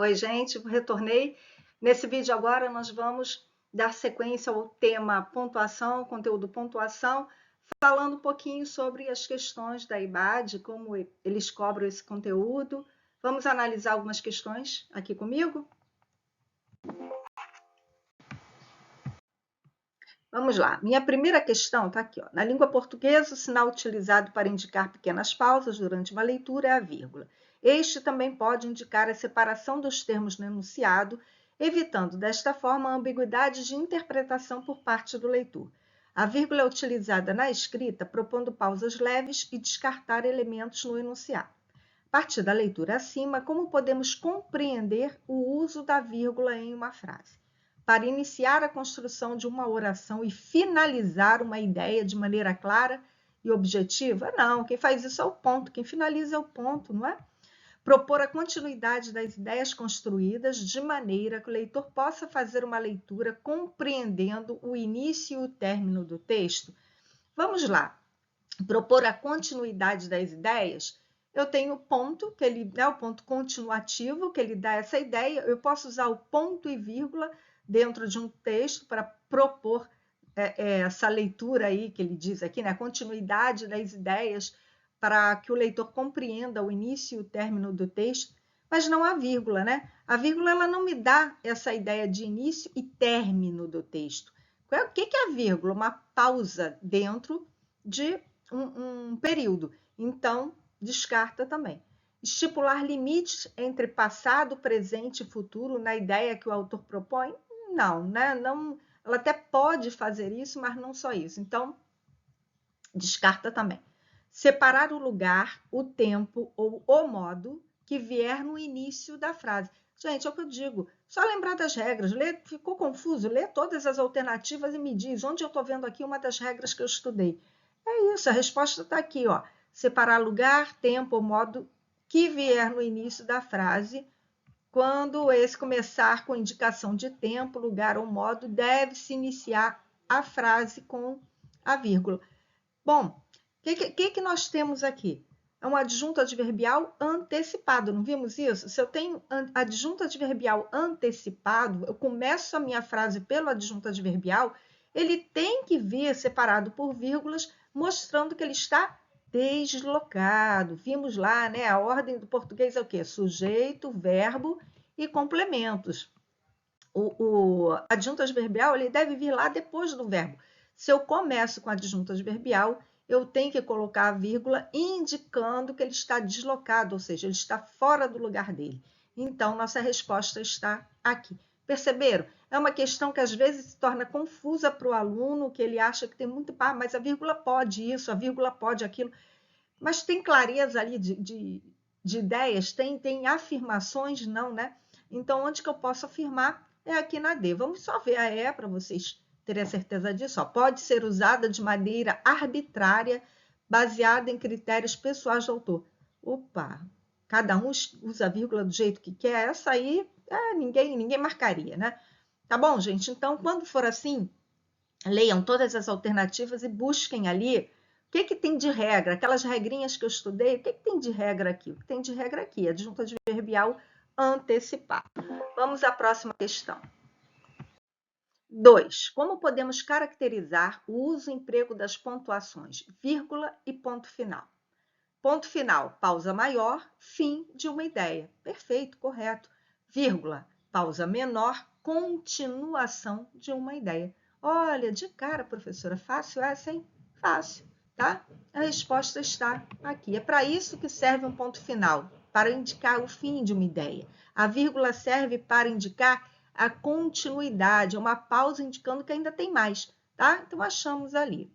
Oi, gente, retornei. Nesse vídeo agora nós vamos dar sequência ao tema pontuação, conteúdo pontuação, falando um pouquinho sobre as questões da IBAD, como eles cobram esse conteúdo. Vamos analisar algumas questões aqui comigo? Vamos lá. Minha primeira questão está aqui, ó. Na língua portuguesa, o sinal utilizado para indicar pequenas pausas durante uma leitura é a vírgula. Este também pode indicar a separação dos termos no enunciado, evitando desta forma a ambiguidade de interpretação por parte do leitor. A vírgula é utilizada na escrita, propondo pausas leves e descartar elementos no enunciado. A partir da leitura acima, como podemos compreender o uso da vírgula em uma frase? Para iniciar a construção de uma oração e finalizar uma ideia de maneira clara e objetiva? Não, quem faz isso é o ponto, quem finaliza é o ponto, não é? Propor a continuidade das ideias construídas de maneira que o leitor possa fazer uma leitura compreendendo o início e o término do texto. Vamos lá. Propor a continuidade das ideias, eu tenho o ponto, que ele é o ponto continuativo, que ele dá essa ideia, eu posso usar o ponto e vírgula dentro de um texto para propor essa leitura aí que ele diz aqui, né? A continuidade das ideias para que o leitor compreenda o início e o término do texto, mas não a vírgula, né? A vírgula ela não me dá essa ideia de início e término do texto. O que é a vírgula? Uma pausa dentro de um período. Então, descarta também. Estipular limites entre passado, presente e futuro na ideia que o autor propõe? Não, né? Não, ela até pode fazer isso, mas não só isso. Então, descarta também. Separar o lugar, o tempo ou o modo que vier no início da frase. Gente, é o que eu digo. Só lembrar das regras. Ficou confuso? Lê todas as alternativas e me diz onde eu estou vendo aqui uma das regras que eu estudei. É isso, a resposta está aqui, ó. Separar lugar, tempo ou modo que vier no início da frase. Quando esse começar com indicação de tempo, lugar ou modo, deve-se iniciar a frase com a vírgula. Bom, o que nós temos aqui? É um adjunto adverbial antecipado, não vimos isso? Se eu tenho adjunto adverbial antecipado, eu começo a minha frase pelo adjunto adverbial, ele tem que vir separado por vírgulas, mostrando que ele está deslocado. Vimos lá, né? A ordem do português é o quê? Sujeito, verbo e complementos. O adjunto adverbial ele deve vir lá depois do verbo. Se eu começo com adjunto adverbial, eu tenho que colocar a vírgula indicando que ele está deslocado, ou seja, ele está fora do lugar dele. Então, nossa resposta está aqui. Perceberam? É uma questão que às vezes se torna confusa para o aluno, que ele acha que tem muito, mas a vírgula pode isso, a vírgula pode aquilo. Mas tem clareza ali de ideias? Tem afirmações? Não, né? Então, onde que eu posso afirmar? É aqui na D. Vamos só ver a E para vocês terem a certeza disso. Ó. Pode ser usada de maneira arbitrária, baseada em critérios pessoais do autor. Opa! Cada um usa a vírgula do jeito que quer. Essa aí ninguém marcaria, né? Tá bom, gente? Então, quando for assim, leiam todas as alternativas e busquem ali o que tem de regra, aquelas regrinhas que eu estudei, o que tem de regra aqui? O que tem de regra aqui? Adjunto adverbial antecipado. Vamos à próxima questão. 2. Como podemos caracterizar o uso e emprego das pontuações, vírgula e ponto final? Ponto final, pausa maior, fim de uma ideia. Perfeito, correto. Vírgula, pausa menor, continuação de uma ideia. Olha, de cara, professora, fácil essa, hein? Fácil, tá? A resposta está aqui. É para isso que serve um ponto final, para indicar o fim de uma ideia. A vírgula serve para indicar a continuidade, é uma pausa indicando que ainda tem mais, tá? Então, achamos ali.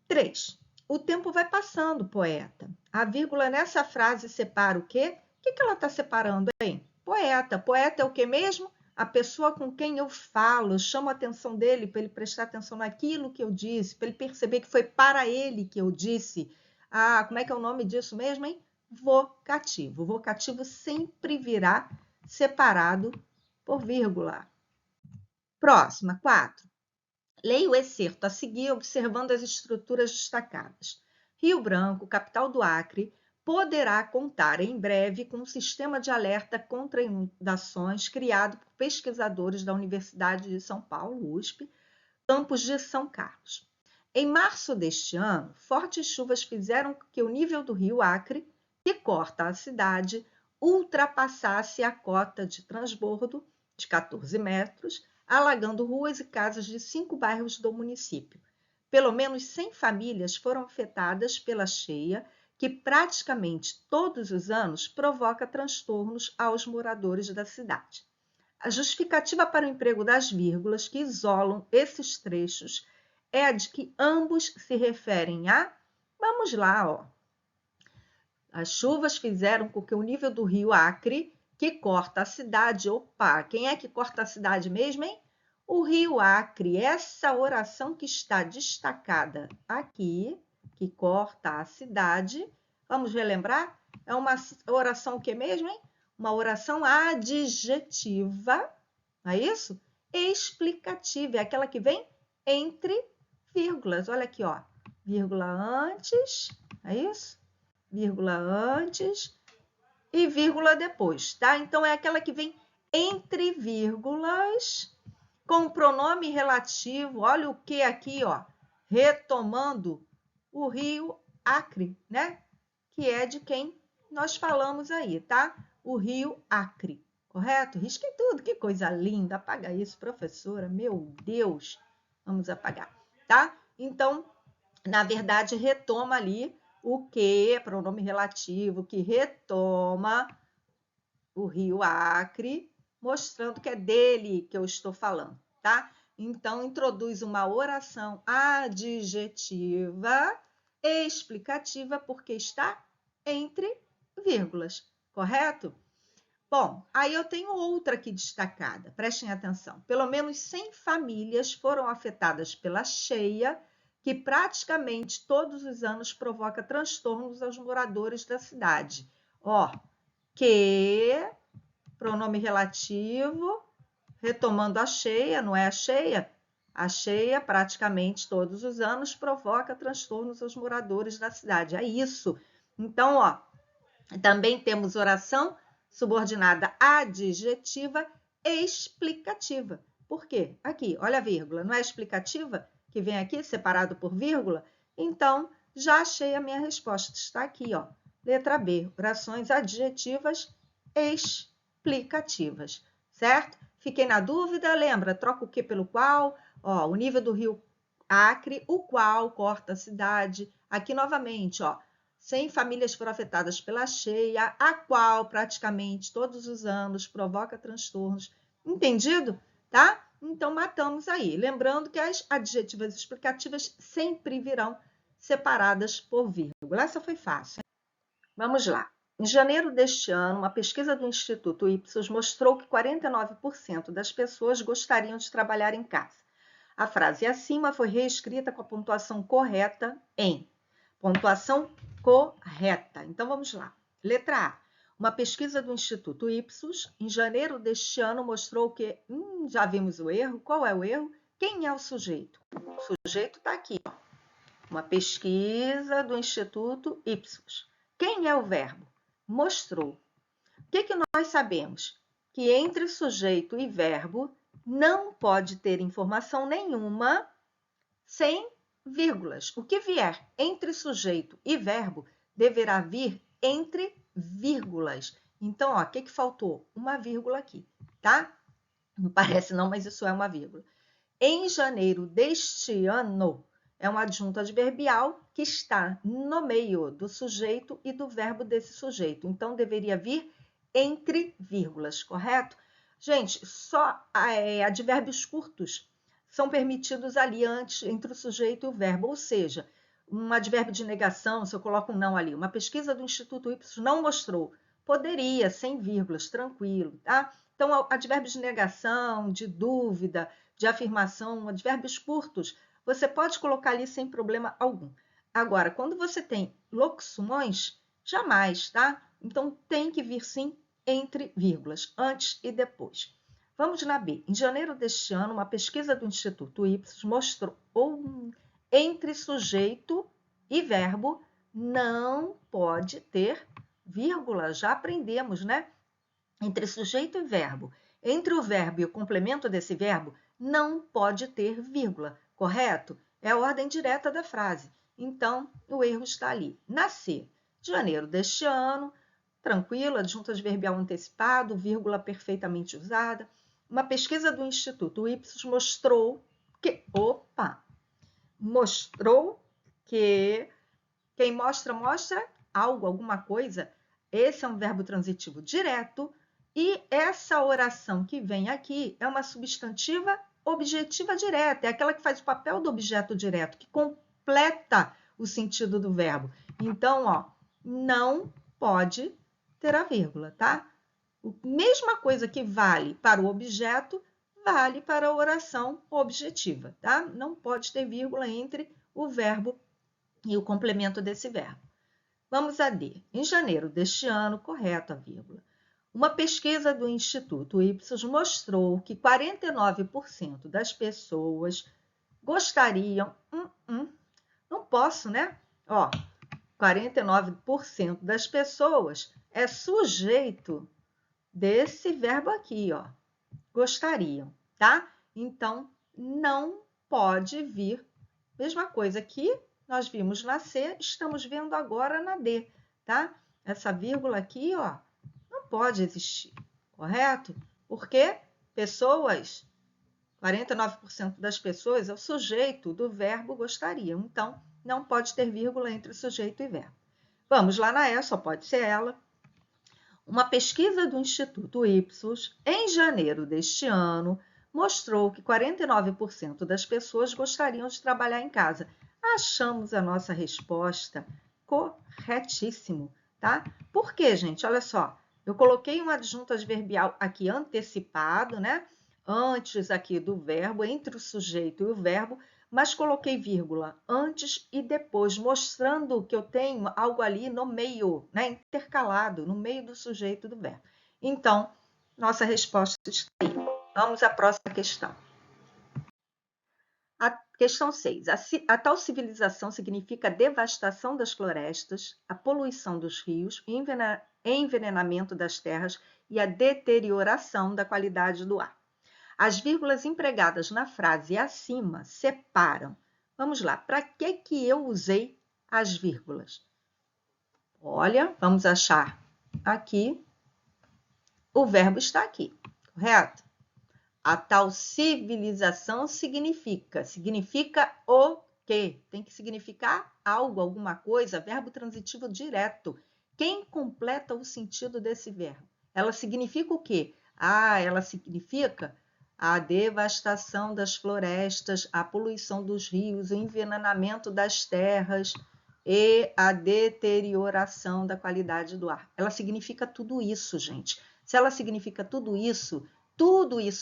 3. O tempo vai passando, poeta. A vírgula nessa frase separa o quê? O que ela está separando, hein? Poeta. Poeta é o que mesmo? A pessoa com quem eu falo, eu chamo a atenção dele para ele prestar atenção naquilo que eu disse, para ele perceber que foi para ele que eu disse. Ah, como é que é o nome disso mesmo, hein? Vocativo. O vocativo sempre virá separado por vírgula. Próxima, 4. Leia o excerto a seguir, observando as estruturas destacadas. Rio Branco, capital do Acre, poderá contar em breve com um sistema de alerta contra inundações criado por pesquisadores da Universidade de São Paulo, USP, campus de São Carlos. Em março deste ano, fortes chuvas fizeram com que o nível do rio Acre, que corta a cidade, ultrapassasse a cota de transbordo de 14 metros, alagando ruas e casas de 5 bairros do município. Pelo menos 100 famílias foram afetadas pela cheia, que praticamente todos os anos provoca transtornos aos moradores da cidade. A justificativa para o emprego das vírgulas que isolam esses trechos é a de que ambos se referem a... Vamos lá, ó. As chuvas fizeram com que o nível do rio Acre, que corta a cidade... Opa, quem é que corta a cidade mesmo, hein? O rio Acre, essa oração que está destacada aqui, que corta a cidade, vamos relembrar? É uma oração o que mesmo, hein? Uma oração adjetiva, não é isso? Explicativa, é aquela que vem entre vírgulas. Olha aqui, ó. Vírgula antes, é isso? Vírgula antes e vírgula depois, tá? Então, é aquela que vem entre vírgulas, com o pronome relativo. Olha o que aqui, ó. Retomando o rio Acre, né? Que é de quem nós falamos aí, tá? O rio Acre, correto? Risquei tudo, que coisa linda. Apaga isso, professora, meu Deus. Vamos apagar, tá? Então, na verdade, retoma ali o que? Pronome relativo, que retoma o rio Acre, mostrando que é dele que eu estou falando, tá? Então, introduz uma oração adjetiva explicativa, porque está entre vírgulas, correto? Bom, aí eu tenho outra aqui destacada, prestem atenção. Pelo menos 100 famílias foram afetadas pela cheia, que praticamente todos os anos provoca transtornos aos moradores da cidade. Ó, que, pronome relativo, retomando a cheia, não é a cheia? A cheia, praticamente todos os anos, provoca transtornos aos moradores da cidade. É isso. Então, ó, também temos oração subordinada adjetiva explicativa. Por quê? Aqui, olha a vírgula, não é explicativa? Que vem aqui, separado por vírgula? Então, já achei a minha resposta. Está aqui, ó. Letra B, orações adjetivas explicativas, certo? Fiquei na dúvida, lembra? Troca o que pelo qual? Ó, o nível do rio Acre, o qual corta a cidade. Aqui, novamente, ó. 100 famílias foram afetadas pela cheia, a qual praticamente todos os anos provoca transtornos. Entendido? Tá? Então, matamos aí. Lembrando que as adjetivas explicativas sempre virão separadas por vírgula. Essa foi fácil. Vamos lá. Em janeiro deste ano, uma pesquisa do Instituto Ipsos mostrou que 49% das pessoas gostariam de trabalhar em casa. A frase acima foi reescrita com a pontuação correta em pontuação correta. Então, vamos lá. Letra A. Uma pesquisa do Instituto Ipsos, em janeiro deste ano, mostrou que... já vimos o erro. Qual é o erro? Quem é o sujeito? O sujeito está aqui, ó. Uma pesquisa do Instituto Ipsos. Quem é o verbo? Mostrou. O que nós sabemos? Que entre sujeito e verbo não pode ter informação nenhuma sem vírgulas. O que vier entre sujeito e verbo deverá vir entre vírgulas. Então, ó, o que faltou? Uma vírgula aqui, tá? Não parece não, mas isso é uma vírgula. Em janeiro deste ano, é um adjunto adverbial que está no meio do sujeito e do verbo desse sujeito. Então, deveria vir entre vírgulas, correto? Gente, só advérbios curtos são permitidos ali antes, entre o sujeito e o verbo. Ou seja, um advérbio de negação, se eu coloco um não ali, uma pesquisa do Instituto Ipsos não mostrou. Poderia, sem vírgulas, tranquilo, tá? Então, advérbios de negação, de dúvida, de afirmação, advérbios curtos, você pode colocar ali sem problema algum. Agora, quando você tem locuções, jamais, tá? Então, tem que vir sim entre vírgulas, antes e depois. Vamos na B. Em janeiro deste ano, uma pesquisa do Instituto Ipsos mostrou entre sujeito e verbo não pode pode ter vírgula, já aprendemos, né? Entre sujeito e verbo. Entre o verbo e o complemento desse verbo, não pode ter vírgula, correto? É a ordem direta da frase. Então, o erro está ali. Nascer. Janeiro deste ano, tranquilo, adjunto adverbial antecipado, vírgula perfeitamente usada. Uma pesquisa do Instituto Ipsos mostrou que... Mostrou que quem mostra, mostra algo, alguma coisa. Esse é um verbo transitivo direto e essa oração que vem aqui é uma substantiva objetiva direta, é aquela que faz o papel do objeto direto, que completa o sentido do verbo. Então, ó, não pode ter a vírgula, tá? A mesma coisa que vale para o objeto, vale para a oração objetiva, tá? Não pode ter vírgula entre o verbo e o complemento desse verbo. Vamos a D. Em janeiro deste ano, correto a vírgula. Uma pesquisa do Instituto Ipsos mostrou que 49% das pessoas gostariam... não posso, né? Ó, 49% das pessoas é sujeito desse verbo aqui, ó. Gostariam, tá? Então, não pode vir. Mesma coisa que nós vimos na C, estamos vendo agora na D, tá? Essa vírgula aqui, ó, não pode existir, correto? Porque pessoas, 49% das pessoas é o sujeito do verbo gostariam. Então, não pode ter vírgula entre sujeito e verbo. Vamos lá na E, só pode ser ela. Uma pesquisa do Instituto Ipsos, em janeiro deste ano, mostrou que 49% das pessoas gostariam de trabalhar em casa. Achamos a nossa resposta corretíssimo, tá? Por quê, gente? Olha só, eu coloquei um adjunto adverbial aqui antecipado, né? Antes aqui do verbo, entre o sujeito e o verbo, mas coloquei vírgula antes e depois, mostrando que eu tenho algo ali no meio, né? Intercalado, no meio do sujeito e do verbo. Então, nossa resposta está aí. Vamos à próxima questão. A questão 6. A tal civilização significa a devastação das florestas, a poluição dos rios, envenenamento das terras e a deterioração da qualidade do ar. As vírgulas empregadas na frase acima separam. Vamos lá, para que eu usei as vírgulas? Olha, vamos achar aqui. O verbo está aqui, correto? A tal civilização significa o quê? Tem que significar algo, alguma coisa, verbo transitivo direto. Quem completa o sentido desse verbo? Ela significa o quê? Ela significa a devastação das florestas, a poluição dos rios, o envenenamento das terras e a deterioração da qualidade do ar. Ela significa tudo isso, gente. Se ela significa tudo isso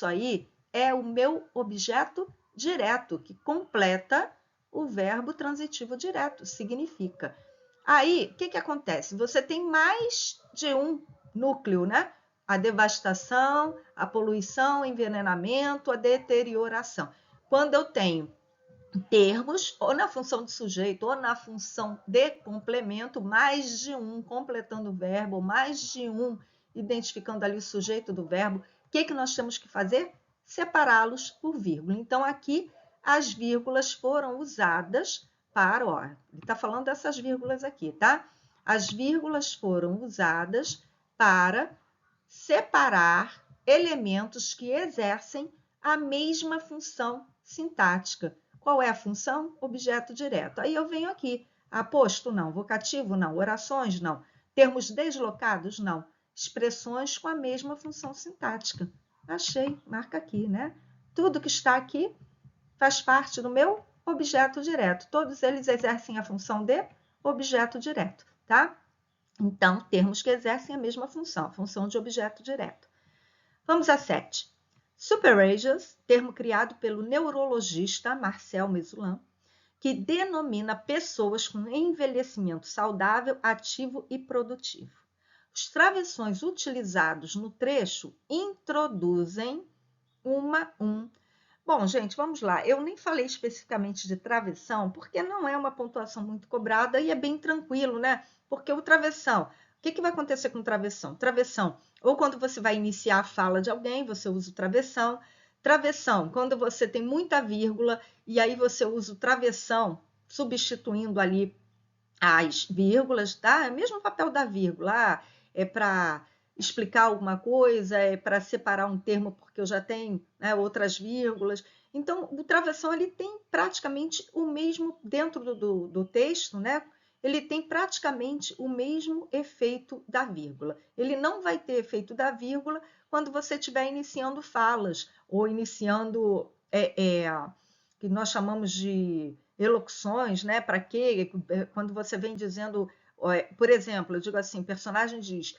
aí é o meu objeto direto, que completa o verbo transitivo direto, significa. Aí, o que acontece? Você tem mais de um núcleo, né? A devastação, a poluição, o envenenamento, a deterioração. Quando eu tenho termos, ou na função de sujeito, ou na função de complemento, mais de um completando o verbo, mais de um identificando ali o sujeito do verbo, o que nós temos que fazer? Separá-los por vírgula. Então, aqui, as vírgulas foram usadas para... Ó, ele está falando dessas vírgulas aqui, tá? As vírgulas foram usadas para separar elementos que exercem a mesma função sintática. Qual é a função? Objeto direto. Aí eu venho aqui. Aposto, não. Vocativo, não. Orações, não. Termos deslocados, não. Expressões com a mesma função sintática. Achei, marca aqui, né? Tudo que está aqui faz parte do meu objeto direto. Todos eles exercem a função de objeto direto, tá? Então, termos que exercem a mesma função, a função de objeto direto. Vamos a 7. Superages, termo criado pelo neurologista Marcel Mesulam, que denomina pessoas com envelhecimento saudável, ativo e produtivo. Os travessões utilizados no trecho introduzem Bom, gente, vamos lá. Eu nem falei especificamente de travessão, porque não é uma pontuação muito cobrada e é bem tranquilo, né? Porque o travessão, o que vai acontecer com o travessão? Travessão, ou quando você vai iniciar a fala de alguém, você usa o travessão. Travessão, quando você tem muita vírgula, e aí você usa o travessão, substituindo ali as vírgulas, tá? É o mesmo papel da vírgula, é para explicar alguma coisa, é para separar um termo porque eu já tenho, né, outras vírgulas. Então, o travessão ele tem praticamente o mesmo, dentro do texto, né? Ele tem praticamente o mesmo efeito da vírgula. Ele não vai ter efeito da vírgula quando você estiver iniciando falas ou iniciando que nós chamamos de elocuções, né? Para quê? Quando você vem dizendo, por exemplo, eu digo assim, o personagem diz,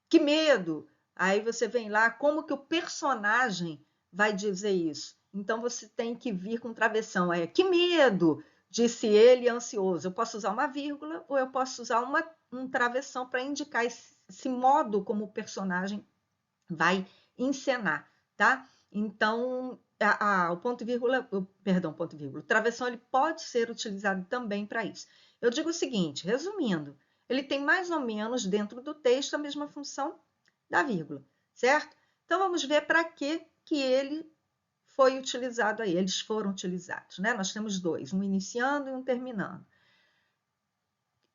que medo! Aí você vem lá, como que o personagem vai dizer isso? Então você tem que vir com travessão, que medo! Disse ele ansioso. Eu posso usar uma vírgula ou eu posso usar um travessão para indicar esse modo como o personagem vai encenar, tá? Então, o ponto e vírgula, perdão, ponto e vírgula, o travessão ele pode ser utilizado também para isso. Eu digo o seguinte, resumindo, ele tem mais ou menos dentro do texto a mesma função da vírgula, certo? Então, vamos ver para que ele foi utilizado aí, eles foram utilizados, né? Nós temos dois, um iniciando e um terminando.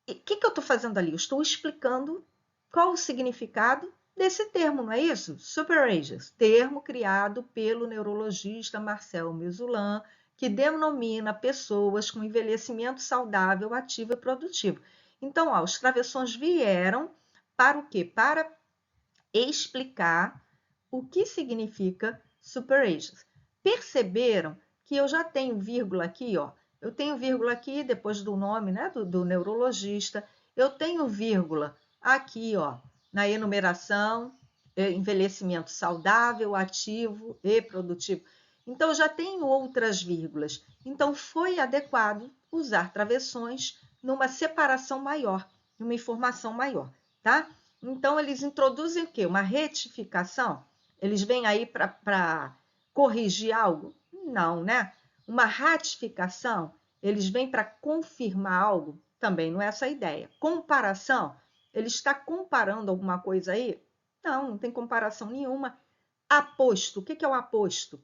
O que eu estou fazendo ali? Eu estou explicando qual o significado desse termo, não é isso? Superages, termo criado pelo neurologista Marcel Mesulan, que denomina pessoas com envelhecimento saudável, ativo e produtivo. Então, os travessões vieram para o quê? Para explicar o que significa superages. Perceberam que eu já tenho vírgula aqui, ó. Eu tenho vírgula aqui depois do nome, né, do neurologista. Eu tenho vírgula aqui, ó, na enumeração, envelhecimento saudável, ativo e produtivo. Então, eu já tenho outras vírgulas. Então, foi adequado usar travessões numa separação maior, numa informação maior, tá? Então, eles introduzem o quê? Uma retificação? Eles vêm aí para corrigir algo? Não, né? Uma ratificação? Eles vêm para confirmar algo? Também não é essa a ideia. Comparação? Ele está comparando alguma coisa aí? Não, não tem comparação nenhuma. Aposto. O que é o aposto?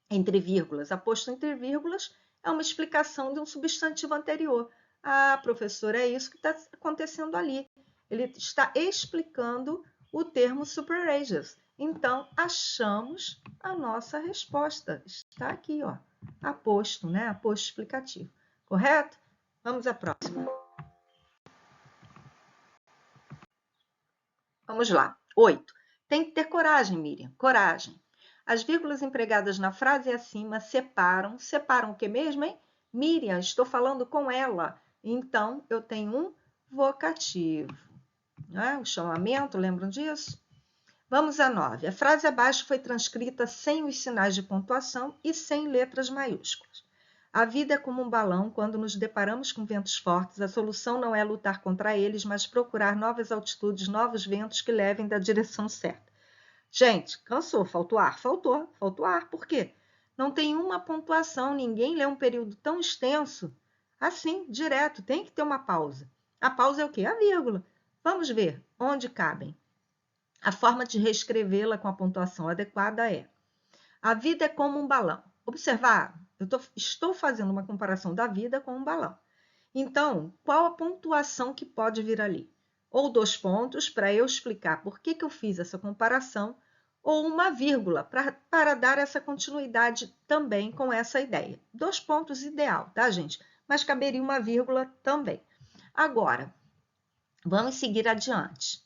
Entre vírgulas. Aposto entre vírgulas é uma explicação de um substantivo anterior. Professor, é isso que está acontecendo ali. Ele está explicando o termo superages. Então, achamos a nossa resposta. Está aqui, ó, aposto, né? Aposto explicativo. Correto? Vamos à próxima. Vamos lá. 8. Tem que ter coragem, Miriam. Coragem. As vírgulas empregadas na frase acima separam. Separam o que mesmo, hein? Miriam, estou falando com ela. Então, eu tenho um vocativo. O chamamento, lembram disso? Vamos a 9. A frase abaixo foi transcrita sem os sinais de pontuação e sem letras maiúsculas. A vida é como um balão. Quando nos deparamos com ventos fortes, a solução não é lutar contra eles, mas procurar novas altitudes, novos ventos que levem da direção certa. Gente, cansou? Faltou ar? Faltou ar. Por quê? Não tem uma pontuação, ninguém lê um período tão extenso assim, direto. Tem que ter uma pausa. A pausa é o quê? A vírgula. Vamos ver onde cabem. A forma de reescrevê-la com a pontuação adequada é: a vida é como um balão. Observar, estou fazendo uma comparação da vida com um balão. Então, qual a pontuação que pode vir ali? Ou 2 pontos para eu explicar por que eu fiz essa comparação, ou uma vírgula para dar essa continuidade também com essa ideia. 2 pontos ideal, tá, gente? Mas caberia uma vírgula também. Agora, vamos seguir adiante.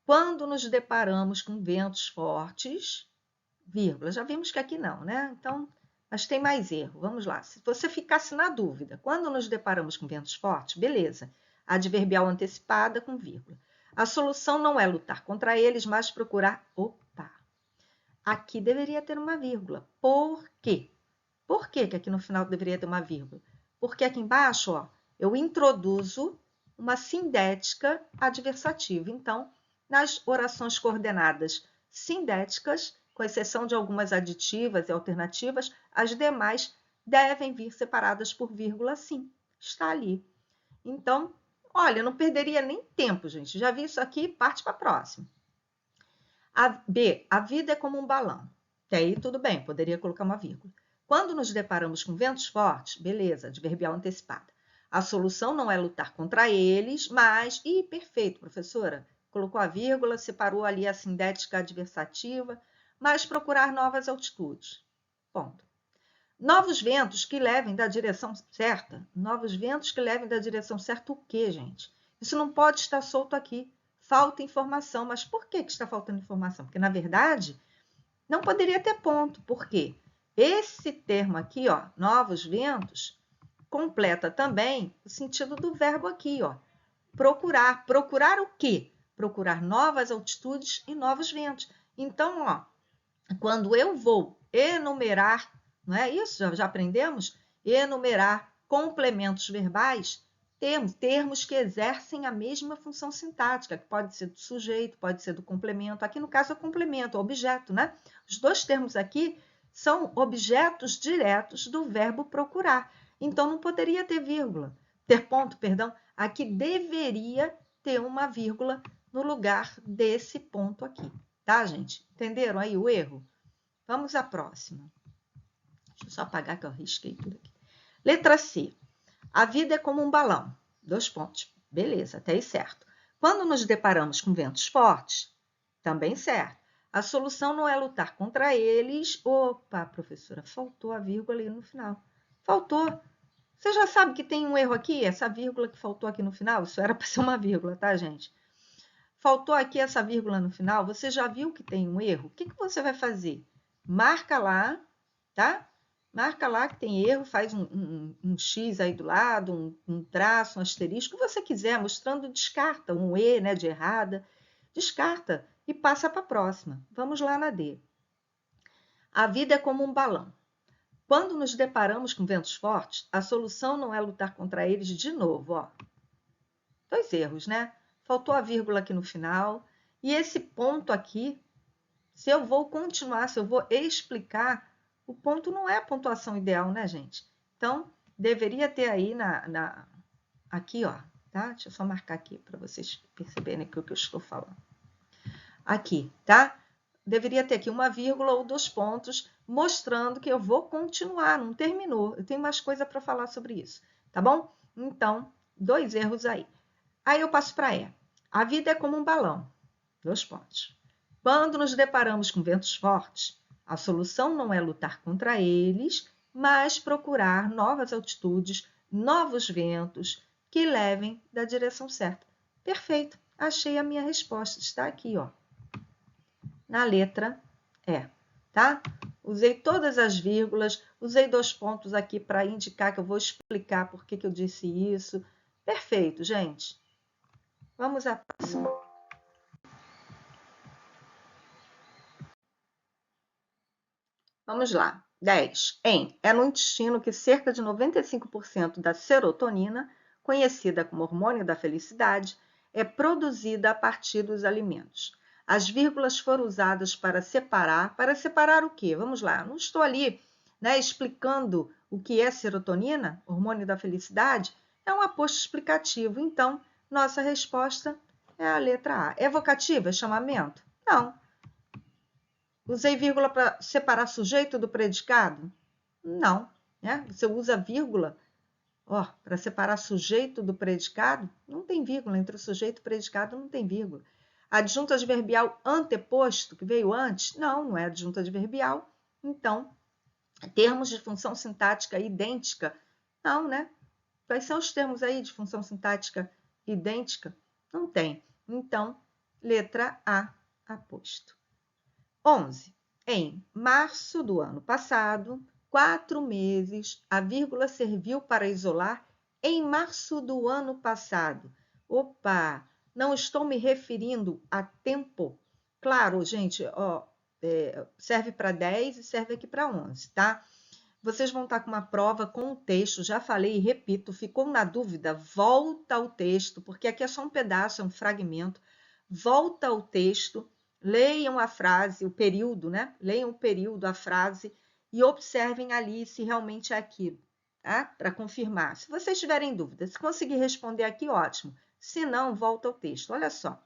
Quando nos deparamos com ventos fortes, vírgula, já vimos que aqui não, né? Então, mas tem mais erro. Vamos lá. Se você ficasse na dúvida, quando nos deparamos com ventos fortes, beleza. Adverbial antecipada com vírgula. A solução não é lutar contra eles, mas procurar... Opa! Aqui deveria ter uma vírgula. Por quê? Por que aqui no final deveria ter uma vírgula? Porque aqui embaixo, ó, eu introduzo uma sindética adversativa. Então, nas orações coordenadas sindéticas, com exceção de algumas aditivas e alternativas, as demais devem vir separadas por vírgula, sim. Está ali. Então, Olha, não perderia nem tempo, gente. Já vi isso aqui, parte para a próxima. B, a vida é como um balão. Até aí tudo bem, poderia colocar uma vírgula. Quando nos deparamos com ventos fortes, beleza, adverbial antecipada. A solução não é lutar contra eles, mas... Ih, perfeito, professora. Colocou a vírgula, separou ali a sindética adversativa, mas procurar novas altitudes. Ponto. Novos ventos que levem da direção certa. Novos ventos que levem da direção certa o quê, gente? Isso não pode estar solto aqui. Falta informação. Mas por que está faltando informação? Porque, na verdade, não poderia ter ponto. Por quê? Esse termo aqui, ó, novos ventos, completa também o sentido do verbo aqui, ó. Procurar. Procurar o quê? Procurar novas altitudes e novos ventos. Então, ó, quando eu vou enumerar, não é isso? Já aprendemos? Enumerar complementos verbais, termos que exercem a mesma função sintática, que pode ser do sujeito, pode ser do complemento. Aqui, no caso, é o complemento, o objeto, né? Os dois termos aqui são objetos diretos do verbo procurar. Então, não poderia ter vírgula, ter ponto, perdão. Aqui deveria ter uma vírgula no lugar desse ponto aqui. Tá, gente? Entenderam aí o erro? Vamos à próxima. Deixa eu só apagar que eu risquei tudo aqui. Letra C. A vida é como um balão. 2 pontos. Beleza, até aí certo. Quando nos deparamos com ventos fortes, também certo. A solução não é lutar contra eles. Opa, professora, faltou a vírgula ali no final. Faltou. Você já sabe que tem um erro aqui? Essa vírgula que faltou aqui no final? Isso era para ser uma vírgula, tá, gente? Faltou aqui essa vírgula no final, você já viu que tem um erro? O que você vai fazer? Marca lá, tá? Marca lá que tem erro, faz um X aí do lado, um traço, um asterisco, o que você quiser, mostrando, descarta um E, né, de errada, descarta e passa para a próxima. Vamos lá na D. A vida é como um balão. Quando nos deparamos com ventos fortes, a solução não é lutar contra eles de novo, ó. 2 erros, né? Faltou a vírgula aqui no final. E esse ponto aqui, se eu vou continuar, se eu vou explicar, o ponto não é a pontuação ideal, né, gente? Então, deveria ter aí aqui, ó, tá? Deixa eu só marcar aqui para vocês perceberem o que eu estou falando. Aqui, tá? Deveria ter aqui uma vírgula ou 2 pontos, mostrando que eu vou continuar, não terminou. Eu tenho mais coisa para falar sobre isso, tá bom? Então, 2 erros aí. Aí eu passo para E. A vida é como um balão. 2 pontos. Quando nos deparamos com ventos fortes, a solução não é lutar contra eles, mas procurar novas altitudes, novos ventos que levem da direção certa. Perfeito. Achei a minha resposta. Está aqui, ó. Na letra E, tá? Usei todas as vírgulas, usei 2 pontos aqui para indicar que eu vou explicar por que eu disse isso. Perfeito, gente. Vamos à próxima. Vamos lá. 10. É no intestino que cerca de 95% da serotonina, conhecida como hormônio da felicidade, é produzida a partir dos alimentos. As vírgulas foram usadas para separar. Para separar o quê? Vamos lá. Não estou ali, né, explicando o que é serotonina, hormônio da felicidade. É um aposto explicativo. Então, nossa resposta é a letra A. É vocativa? É chamamento? Não. Usei vírgula para separar sujeito do predicado? Não. Né? Você usa vírgula para separar sujeito do predicado? Não tem vírgula. Entre o sujeito e o predicado não tem vírgula. Adjunto adverbial anteposto, que veio antes? Não é adjunto adverbial. Então, termos de função sintática idêntica? Não, né? Quais são os termos aí de função sintática idêntica? Não tem. Então, letra A, aposto. 11. Em março do ano passado, 4 meses, a vírgula serviu para isolar em março do ano passado. Opa, não estou me referindo a tempo. Claro, gente, serve para 10 e serve aqui para 11, tá? Vocês vão estar com uma prova com o texto, já falei e repito, ficou na dúvida? Volta ao texto, porque aqui é só um pedaço, é um fragmento. Volta ao texto, leiam a frase, o período, né? Leiam o período, a frase, e observem ali se realmente é aquilo, tá? Para confirmar. Se vocês tiverem dúvida, se conseguir responder aqui, ótimo. Se não, volta ao texto. Olha só.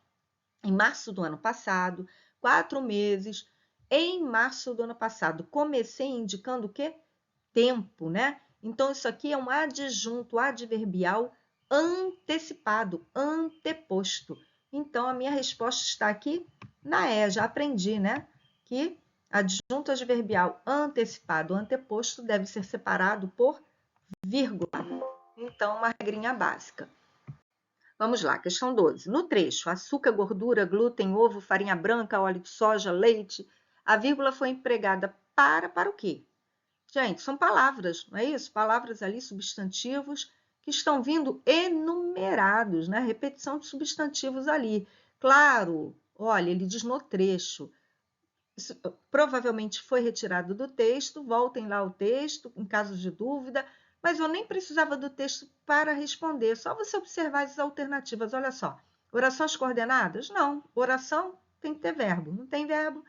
Em março do ano passado, 4 meses. Em março do ano passado, comecei indicando o quê? Tempo, né? Então, isso aqui é um adjunto adverbial antecipado, anteposto. Então, a minha resposta está aqui na E. Já aprendi, né? Que adjunto adverbial antecipado, anteposto deve ser separado por vírgula. Então, uma regrinha básica. Vamos lá, questão 12. No trecho, açúcar, gordura, glúten, ovo, farinha branca, óleo de soja, leite, a vírgula foi empregada para o quê? Gente, são palavras, não é isso? Palavras ali, substantivos, que estão vindo enumerados, né? Repetição de substantivos ali. Claro, olha, ele diz no trecho. Isso provavelmente foi retirado do texto, voltem lá ao texto, em caso de dúvida, mas eu nem precisava do texto para responder, só você observar as alternativas. Olha só, orações coordenadas? Não, oração tem que ter verbo, não tem verbo.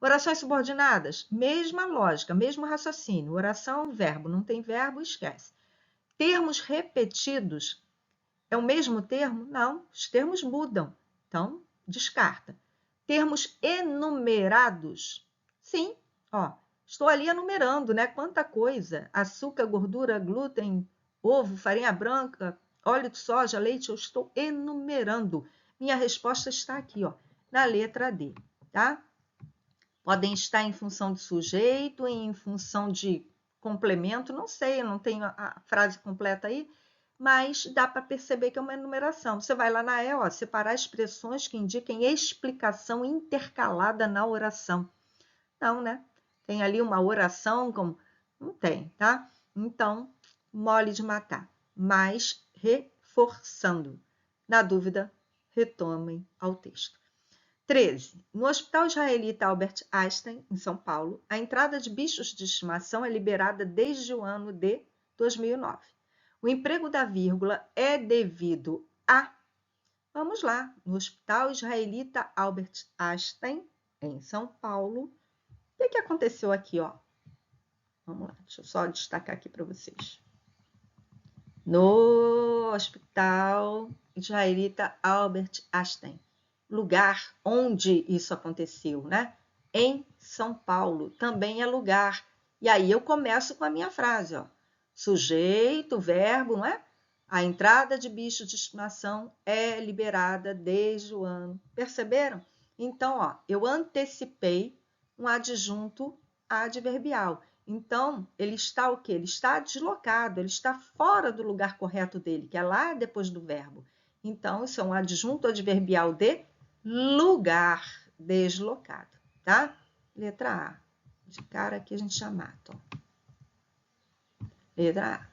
Orações subordinadas? Mesma lógica, mesmo raciocínio. Oração, verbo, não tem verbo, esquece. Termos repetidos, é o mesmo termo? Não, os termos mudam, então descarta. Termos enumerados? Sim, ó, estou ali enumerando, né? Quanta coisa: açúcar, gordura, glúten, ovo, farinha branca, óleo de soja, leite, eu estou enumerando. Minha resposta está aqui, ó, na letra D, tá? Podem estar em função de sujeito, em função de complemento, não sei, eu não tenho a frase completa aí, mas dá para perceber que é uma enumeração. Você vai lá na E, ó, separar expressões que indiquem explicação intercalada na oração. Não, né? Tem ali uma oração como... Não tem, tá? Então, mole de matar. Mas reforçando. Na dúvida, retomem ao texto. 13. No Hospital Israelita Albert Einstein, em São Paulo, a entrada de bichos de estimação é liberada desde o ano de 2009. O emprego da vírgula é devido a... Vamos lá. No Hospital Israelita Albert Einstein, em São Paulo, o que aconteceu aqui, ó? Vamos lá, deixa eu só destacar aqui para vocês. No Hospital Israelita Albert Einstein, lugar onde isso aconteceu, né? Em São Paulo, também é lugar. E aí eu começo com a minha frase, ó. Sujeito, verbo, não é? A entrada de bicho de estimação é liberada desde o ano. Perceberam? Então, ó, eu antecipei um adjunto adverbial. Então, ele está o quê? Ele está deslocado, ele está fora do lugar correto dele, que é lá depois do verbo. Então, isso é um adjunto adverbial de lugar, deslocado, tá? Letra A. De cara aqui a gente já mata, ó. Letra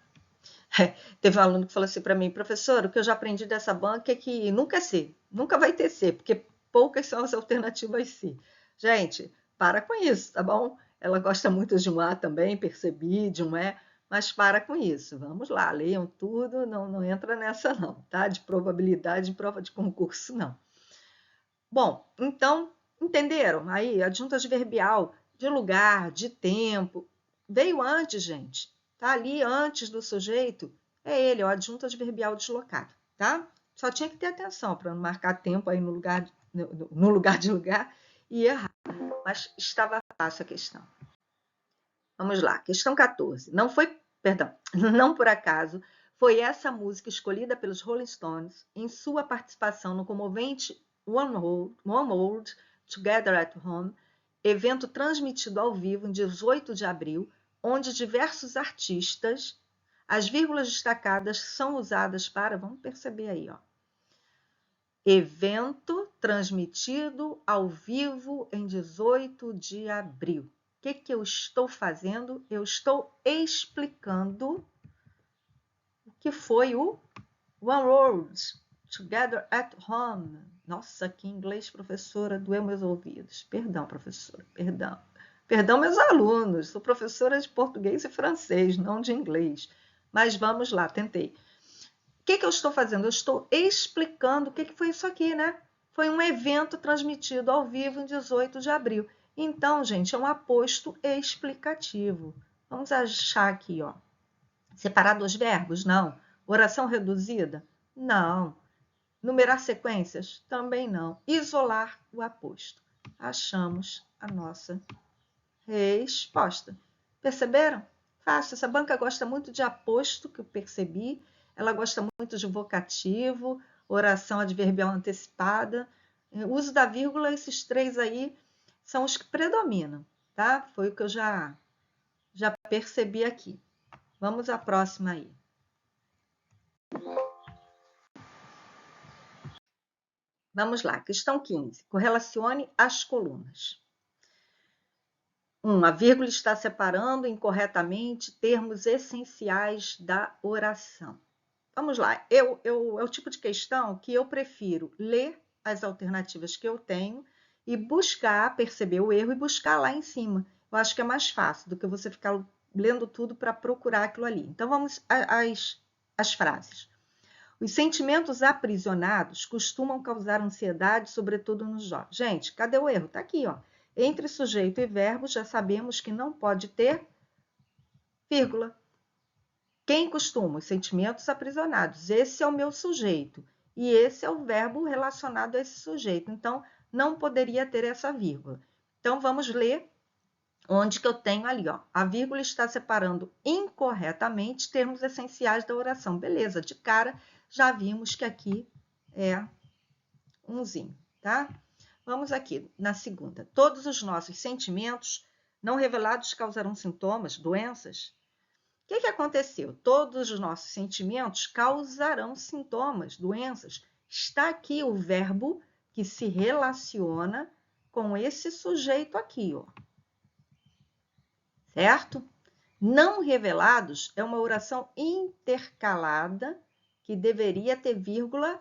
A. Teve um aluno que falou assim para mim, professor, o que eu já aprendi dessa banca é que nunca é C, nunca vai ter C, porque poucas são as alternativas C. Gente, para com isso, tá bom? Ela gosta muito de um A também, percebi, de um E, mas para com isso. Vamos lá, leiam tudo, não entra nessa não, tá? De probabilidade, de prova de concurso, não. Bom, então, entenderam? Aí, adjunto adverbial de lugar, de tempo, veio antes, gente. Tá ali antes do sujeito, é ele, o adjunto adverbial deslocado, tá? Só tinha que ter atenção para não marcar tempo aí no lugar de lugar e errar. Mas estava fácil a questão. Vamos lá, questão 14. Não por acaso, foi essa música escolhida pelos Rolling Stones em sua participação no comovente One World Together at Home, evento transmitido ao vivo em 18 de abril, onde diversos artistas, as vírgulas destacadas são usadas para, vamos perceber aí, ó, evento transmitido ao vivo em 18 de abril. O que eu estou fazendo? Eu estou explicando o que foi o One World Together at Home. Nossa, que inglês, professora, doeu meus ouvidos. Perdão, professora, perdão. Perdão, meus alunos. Sou professora de português e francês, não de inglês. Mas vamos lá, tentei. O que eu estou fazendo? Eu estou explicando o que foi isso aqui, né? Foi um evento transmitido ao vivo em 18 de abril. Então, gente, é um aposto explicativo. Vamos achar aqui, ó. Separar dois verbos? Não. Oração reduzida? Não. Numerar sequências? Também não. Isolar o aposto. Achamos a nossa resposta. Perceberam? Fácil. Essa banca gosta muito de aposto, que eu percebi. Ela gosta muito de vocativo, oração adverbial antecipada. O uso da vírgula, esses três aí são os que predominam, tá? Foi o que eu já percebi aqui. Vamos à próxima aí. Vamos lá, questão 15. Correlacione as colunas. 1. A vírgula está separando incorretamente termos essenciais da oração. Vamos lá, é o tipo de questão que eu prefiro ler as alternativas que eu tenho e buscar, perceber o erro e buscar lá em cima. Eu acho que é mais fácil do que você ficar lendo tudo para procurar aquilo ali. Então, vamos às frases. Os sentimentos aprisionados costumam causar ansiedade, sobretudo nos jovens. Gente, cadê o erro? Está aqui, ó. Entre sujeito e verbo, já sabemos que não pode ter vírgula. Quem costuma? Os sentimentos aprisionados. Esse é o meu sujeito. E esse é o verbo relacionado a esse sujeito. Então, não poderia ter essa vírgula. Então, vamos ler onde que eu tenho ali, ó. A vírgula está separando incorretamente termos essenciais da oração. Beleza, de cara, já vimos que aqui é umzinho, tá? Vamos aqui na segunda. Todos os nossos sentimentos não revelados causarão sintomas, doenças? O que aconteceu? Todos os nossos sentimentos causarão sintomas, doenças. Está aqui o verbo que se relaciona com esse sujeito aqui, ó. Certo? Não revelados é uma oração intercalada que deveria ter vírgula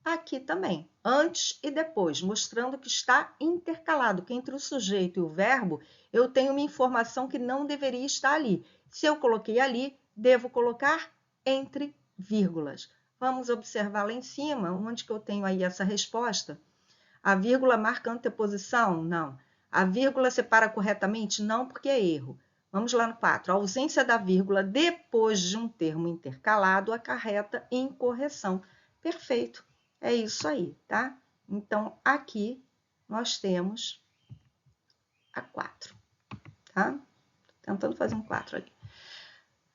aqui também, antes e depois, mostrando que está intercalado, que entre o sujeito e o verbo eu tenho uma informação que não deveria estar ali. Se eu coloquei ali, devo colocar entre vírgulas. Vamos observar lá em cima, onde que eu tenho aí essa resposta. A vírgula marca anteposição? Não. A vírgula separa corretamente? Não, porque é erro. Vamos lá no 4. A ausência da vírgula depois de um termo intercalado acarreta incorreção. Perfeito. É isso aí, tá? Então, aqui nós temos a 4, tá? Tentando fazer um 4 ali.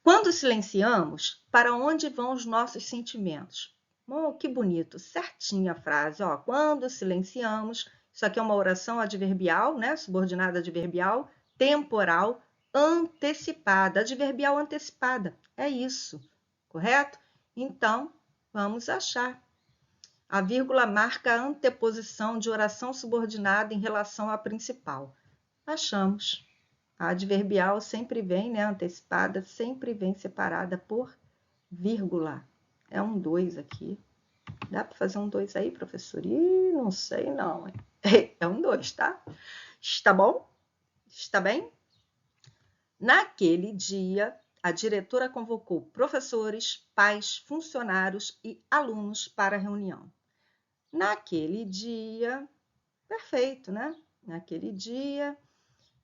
Quando silenciamos, para onde vão os nossos sentimentos? Oh, que bonito, certinha a frase, ó. Quando silenciamos, isso aqui é uma oração adverbial, né? Subordinada adverbial, temporal, antecipada, adverbial antecipada. É isso, correto? Então, vamos achar. A vírgula marca a anteposição de oração subordinada em relação à principal. Achamos. A adverbial sempre vem, né, antecipada, sempre vem separada por vírgula. É um 2 aqui. Dá para fazer um 2 aí, professor? Ih, não sei não. É um 2, tá? Está bom? Está bem? Naquele dia, a diretora convocou professores, pais, funcionários e alunos para a reunião. Naquele dia, perfeito, né? Naquele dia,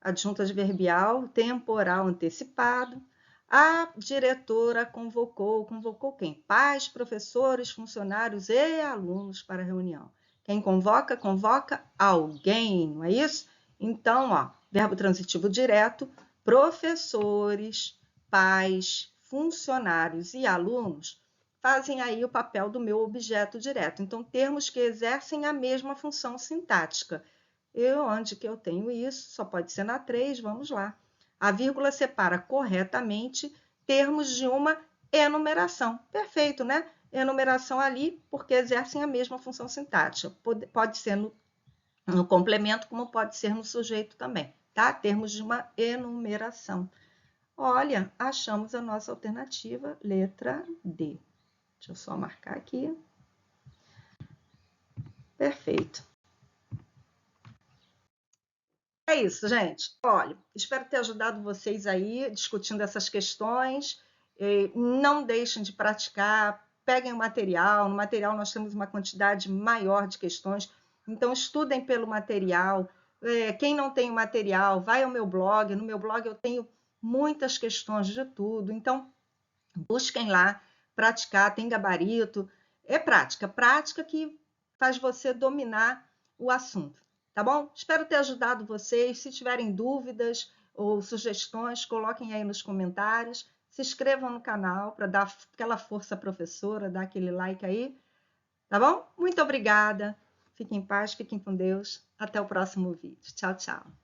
adjunto adverbial, temporal antecipado. A diretora convocou quem? Pais, professores, funcionários e alunos para a reunião. Quem convoca? Convoca alguém, não é isso? Então, ó, verbo transitivo direto, professores, pais, funcionários e alunos fazem aí o papel do meu objeto direto. Então, termos que exercem a mesma função sintática. Onde que eu tenho isso? Só pode ser na 3, vamos lá. A vírgula separa corretamente termos de uma enumeração. Perfeito, né? Enumeração ali, porque exercem a mesma função sintática. Pode ser no complemento, como pode ser no sujeito também, tá? Termos de uma enumeração. Olha, achamos a nossa alternativa, letra D. Deixa eu só marcar aqui. Perfeito. É isso, gente. Olha, espero ter ajudado vocês aí discutindo essas questões. Não deixem de praticar, peguem o material. No material nós temos uma quantidade maior de questões, então estudem pelo material. Quem não tem o material, vai ao meu blog. No meu blog eu tenho muitas questões de tudo. Então, Busquem lá, praticar, tem gabarito. É prática, prática que faz você dominar o assunto, tá bom? Espero ter ajudado vocês. Se tiverem dúvidas ou sugestões, coloquem aí nos comentários. Se inscrevam no canal para dar aquela força à professora, dar aquele like aí, tá bom? Muito obrigada. Fiquem em paz, fiquem com Deus. Até o próximo vídeo. Tchau, tchau.